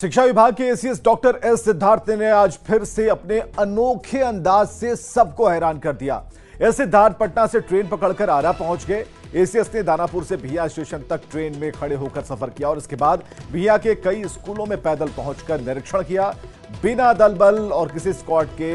शिक्षा विभाग के एसीएस डॉक्टर एस सिद्धार्थ ने आज फिर से अपने अनोखे अंदाज से सबको हैरान कर दिया। एस सिद्धार्थ पटना से ट्रेन पकड़कर आरा पहुंच गए। एसीएस ने दानापुर से भिया स्टेशन तक ट्रेन में खड़े होकर सफर किया और इसके बाद भिया के कई स्कूलों में पैदल पहुंचकर निरीक्षण किया। बिना दल बल और किसी स्क्वाड के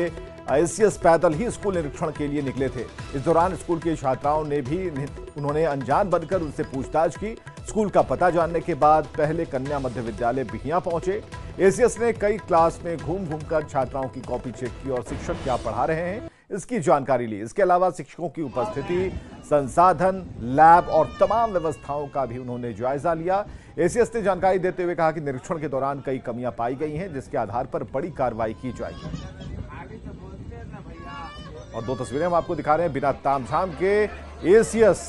एसीएस पैदल ही स्कूल निरीक्षण के लिए निकले थे। इस दौरान स्कूल की छात्राओं ने भी उन्होंने अनजान बनकर उनसे पूछताछ की। स्कूल का पता जानने के बाद पहले कन्या मध्य विद्यालय बिहियां पहुंचे। एसीएस ने कई क्लास में घूम घूमकर छात्राओं की कॉपी चेक की और शिक्षक क्या पढ़ा रहे हैं इसकी जानकारी ली। इसके अलावा शिक्षकों की उपस्थिति, संसाधन, लैब और तमाम व्यवस्थाओं का भी उन्होंने जायजा लिया। एसीएस ने जानकारी देते हुए कहा कि निरीक्षण के दौरान कई कमियां पाई गई हैं, जिसके आधार पर बड़ी कार्रवाई की जाएगी। और दो तस्वीरें हम आपको दिखा रहे हैं। बिना तामझाम के एसीएस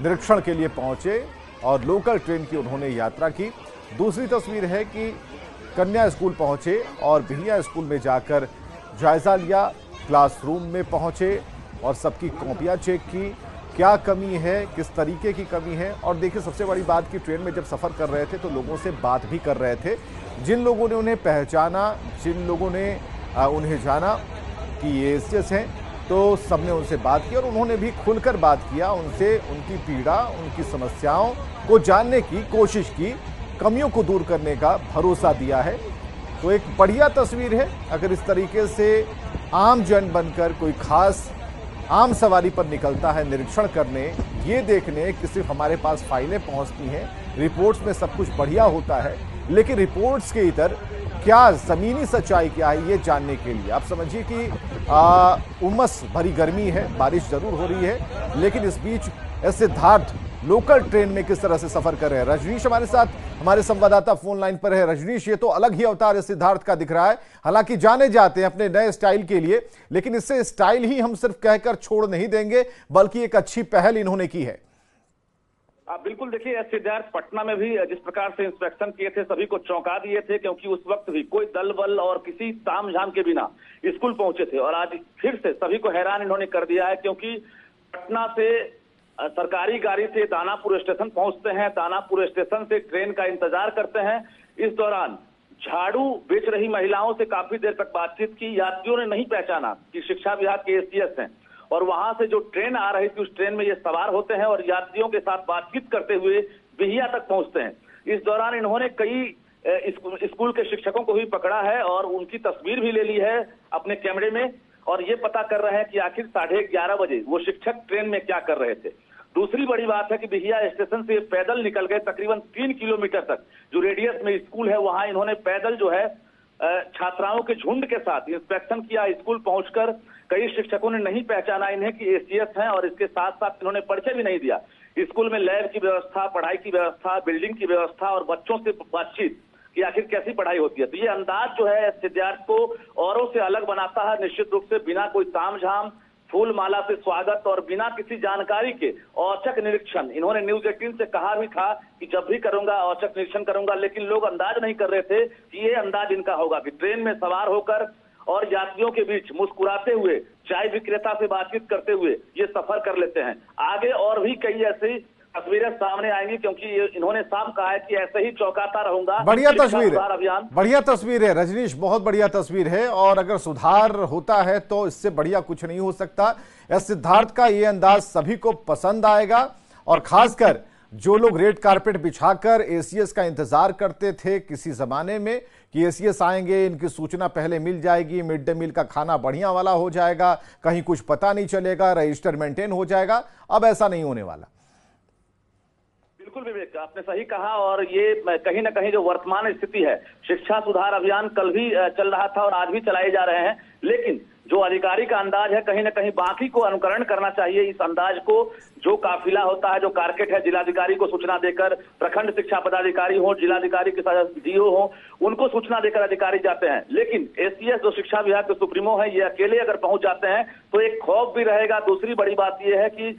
निरीक्षण के लिए पहुंचे और लोकल ट्रेन की उन्होंने यात्रा की। दूसरी तस्वीर है कि कन्या स्कूल पहुंचे और भिया स्कूल में जाकर जायजा लिया। क्लासरूम में पहुंचे और सबकी कॉपियां चेक की, क्या कमी है, किस तरीके की कमी है। और देखिए, सबसे बड़ी बात कि ट्रेन में जब सफर कर रहे थे तो लोगों से बात भी कर रहे थे। जिन लोगों ने उन्हें पहचाना, जिन लोगों ने उन्हें जाना कि ये एसीएस हैं, तो सबने उनसे बात की और उन्होंने भी खुलकर बात किया। उनसे उनकी पीड़ा, उनकी समस्याओं को जानने की कोशिश की, कमियों को दूर करने का भरोसा दिया है। तो एक बढ़िया तस्वीर है। अगर इस तरीके से आम जन बनकर कोई खास आम सवारी पर निकलता है निरीक्षण करने, ये देखने कि सिर्फ हमारे पास फाइलें पहुंचती हैं, रिपोर्ट्स में सब कुछ बढ़िया होता है, लेकिन रिपोर्ट्स के इधर क्या जमीनी सच्चाई क्या है ये जानने के लिए आप समझिए कि उमस भरी गर्मी है, बारिश जरूर हो रही है, लेकिन इस बीच एस सिद्धार्थ लोकल ट्रेन में किस तरह से सफर कर रहे हैं। रजनीश हमारे साथ, हमारे संवाददाता फोन लाइन पर है। रजनीश, ये तो अलग ही अवतार एस सिद्धार्थ का दिख रहा है। हालांकि जाने जाते हैं अपने नए स्टाइल के लिए, लेकिन इससे स्टाइल ही हम सिर्फ कहकर छोड़ नहीं देंगे, बल्कि एक अच्छी पहल इन्होंने की है। बिल्कुल, देखिए, एस सिद्धार्थ पटना में भी जिस प्रकार से इंस्पेक्शन किए थे सभी को चौंका दिए थे, क्योंकि उस वक्त भी कोई दल बल और किसी तामझाम के बिना स्कूल पहुंचे थे। और आज फिर से सभी को हैरान इन्होंने कर दिया है, क्योंकि पटना से सरकारी गाड़ी से दानापुर स्टेशन पहुंचते हैं, दानापुर स्टेशन से ट्रेन का इंतजार करते हैं। इस दौरान झाड़ू बेच रही महिलाओं से काफी देर तक बातचीत की। यात्रियों ने नहीं पहचाना कि शिक्षा विभाग के एसीएस हैं, और वहां से जो ट्रेन आ रही थी उस ट्रेन में ये सवार होते हैं और यात्रियों के साथ बातचीत करते हुए बिहिया तक पहुंचते हैं। इस दौरान इन्होंने कई स्कूल के शिक्षकों को भी पकड़ा है और उनकी तस्वीर भी ले ली है अपने कैमरे में, और ये पता कर रहे हैं कि आखिर 11:30 बजे वो शिक्षक ट्रेन में क्या कर रहे थे। दूसरी बड़ी बात है कि बिहिया स्टेशन से पैदल निकल गए तकरीबन 3 किलोमीटर तक, जो रेडियस में स्कूल है, वहां इन्होंने पैदल जो है छात्राओं के झुंड के साथ इंस्पेक्शन किया। स्कूल पहुंचकर कई शिक्षकों ने नहीं पहचाना इन्हें कि एसीएस हैं, और इसके साथ साथ इन्होंने परिचय भी नहीं दिया। स्कूल में लैब की व्यवस्था, पढ़ाई की व्यवस्था, बिल्डिंग की व्यवस्था और बच्चों से बातचीत कि आखिर कैसी पढ़ाई होती है। तो ये अंदाज जो है सिद्धार्थ को औरों से अलग बनाता है। निश्चित रूप से बिना कोई तामझाम, फूल माला से स्वागत और बिना किसी जानकारी के औचक निरीक्षण। इन्होंने न्यूज 18 से कहा भी था कि जब भी करूंगा औचक निरीक्षण करूंगा, लेकिन लोग अंदाज नहीं कर रहे थे कि ये अंदाज इनका होगा कि ट्रेन में सवार होकर और यात्रियों के बीच मुस्कुराते हुए, चाय विक्रेता से बातचीत करते हुए ये सफर कर लेते हैं। आगे और भी कई ऐसी तस्वीरें सामने आएंगी, क्योंकि इन्होंने साफ कहा है कि ऐसे ही चौंकाता रहूंगा। बढ़िया तस्वीर है, बढ़िया तस्वीर है रजनीश, बहुत बढ़िया तस्वीर है। और अगर सुधार होता है तो इससे बढ़िया कुछ नहीं हो सकता। एस सिद्धार्थ का ये अंदाज सभी को पसंद आएगा, और खासकर जो लोग रेड कारपेट बिछाकर एसीएस का इंतजार करते थे किसी जमाने में कि एसीएस आएंगे, इनकी सूचना पहले मिल जाएगी, मिड डे मील का खाना बढ़िया वाला हो जाएगा, कहीं कुछ पता नहीं चलेगा, रजिस्टर मेंटेन हो जाएगा, अब ऐसा नहीं होने वाला। बिल्कुल विवेक, आपने सही कहा। और ये कहीं ना कहीं जो वर्तमान स्थिति है, शिक्षा सुधार अभियान कल भी चल रहा था और आज भी चलाए जा रहे हैं, लेकिन जो अधिकारी का अंदाज है कहीं ना कहीं बाकी को अनुकरण करना चाहिए। इस अंदाज को जो काफिला होता है, जो कारकेट है, जिलाधिकारी को सूचना देकर, प्रखंड शिक्षा पदाधिकारी हो, जिलाधिकारी के साथ डीओ हो, उनको सूचना देकर अधिकारी जाते हैं। लेकिन एसीएस जो शिक्षा विभाग के सुप्रीमो है, ये अकेले अगर पहुंच जाते हैं तो एक खौफ भी रहेगा। दूसरी बड़ी बात यह है कि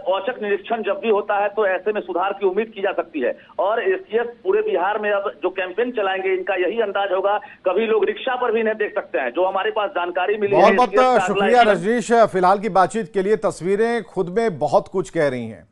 औचक निरीक्षण जब भी होता है तो ऐसे में सुधार की उम्मीद की जा सकती है। और एसीएस पूरे बिहार में अब जो कैंपेन चलाएंगे, इनका यही अंदाज होगा। कभी लोग रिक्शा पर भी इन्हें देख सकते हैं, जो हमारे पास जानकारी मिली है। बहुत बहुत शुक्रिया रजनीश, फिलहाल की बातचीत के लिए। तस्वीरें खुद में बहुत कुछ कह रही हैं।